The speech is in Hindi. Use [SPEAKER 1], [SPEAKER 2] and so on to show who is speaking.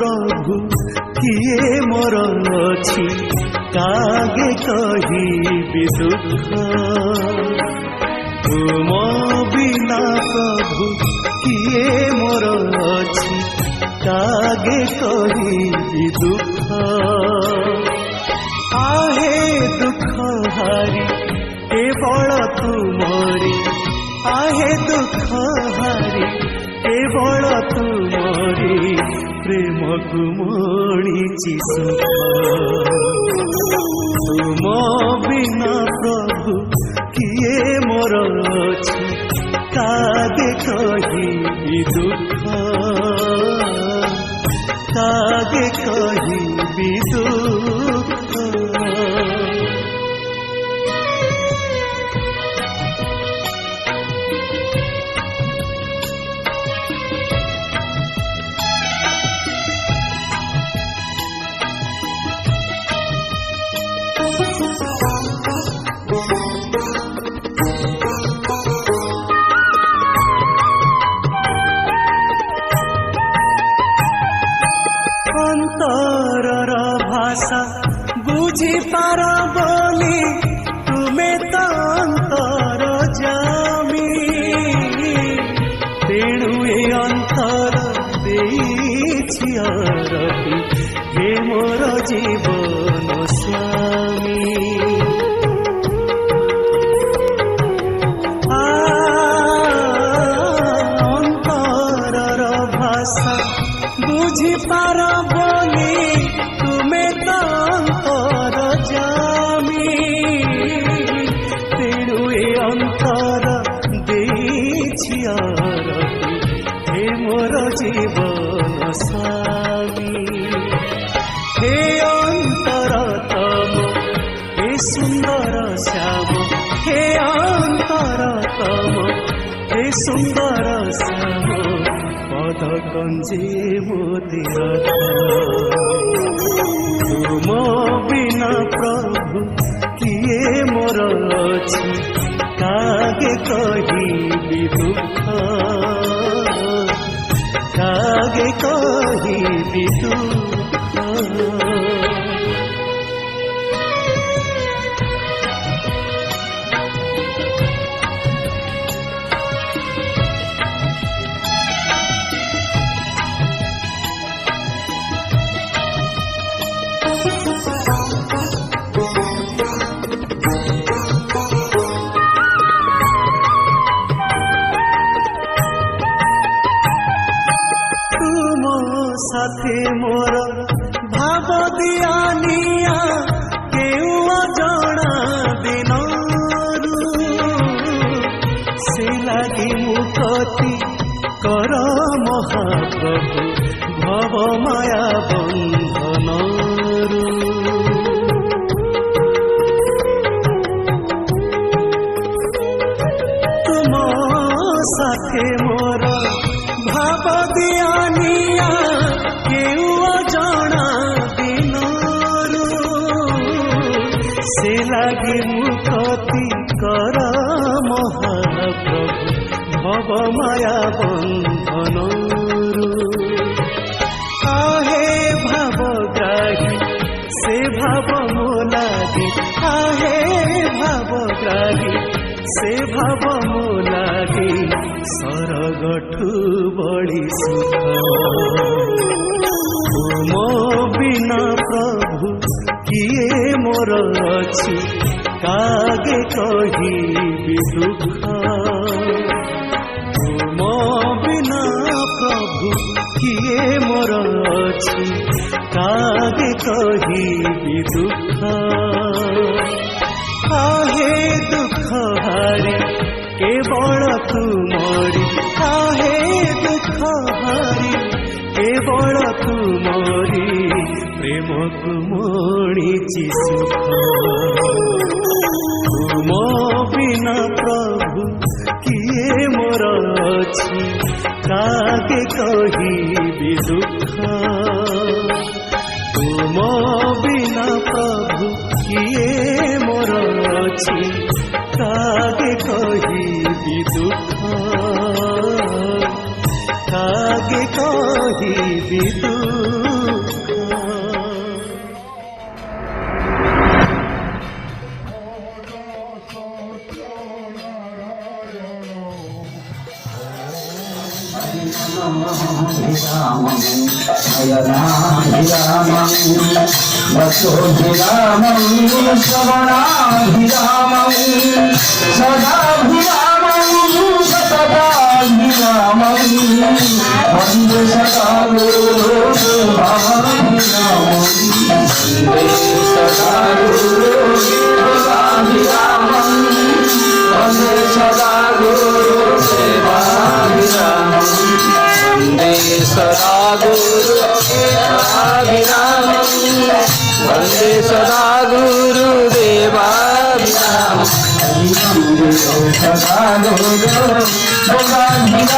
[SPEAKER 1] प्रभु किए मोर अछि कागे कहिबि दुख तुम बिना प्रभु किए मोर अछि कागे कहिबि दुख आहे दुख हारी केवल तुमरी आहे दुख हारी केवल तुमरी प्रेम कुमणिची सुख तुम बिना प्रभु किए मोर अछि कागे कहिबि दुख कागे कहिबि दुख अंतरर भाषा बुझी पार बोली तुमे तो अंतर जामी तेणु ए अंतर देछि अरपि हे मोर जीवन स्वामी अंतरर भाषा बुझी पार बोली तुमे तो अंतर जामी तेणु ए अंतर देछि अरपि हे मोर जीवन स्वामी हे अंतरतम हे सुंदर श्याम हे अंतरतम हे सुंदर श्याम पद कंजे मोती तुम बिना प्रभु किए मोर अछि कागे कहिबि दुख कागे कहिबि दुख साथे मोर भाव दियानिया केउ अजणा दिनरु से लागी मुकति कर महाप्रभु भव माया बंधनरु तुम साथे मोर भाव दियानिया केउ अजणा दिनरु से लागी मुकति कर महाप्रभु भव माया बंधनरु आहे भावग्राही से भाव मोलागी आहे भावग्राही से भाव मोलागी सरगठु बड़ी सुख तुम बिना प्रभु किए मोर अछि कागे कहिबि दुख तुम बिना प्रभु किए मोर अछि कागे कहिबि दुख आहे दुख हारी केवल तुमरी आहे दुख हारी केवल तुमरी प्रेम कुमणिची सुख तुम बिना प्रभु किए मोर अछि कागे कहिबि दुख तुम बिना प्रभु किए मोर अछि कागे कहिबि दुख कागे कहिबि दुख।
[SPEAKER 2] भक्तोऽभिरामं श्रवणाभिरामं सदाभिरामं सतताभिरामं वन्दे सदा गुरुदेवाभिरामं वन्दे सदा गुरुदेवाभिरामं वन्दे सदा गुरुदेवाभिरामं वन्दे सदा गुरुदेवाभिरामं वन्दे सदा गुरुदेवाभिरामं वन्दे सदा गुरुदेवाभिरामं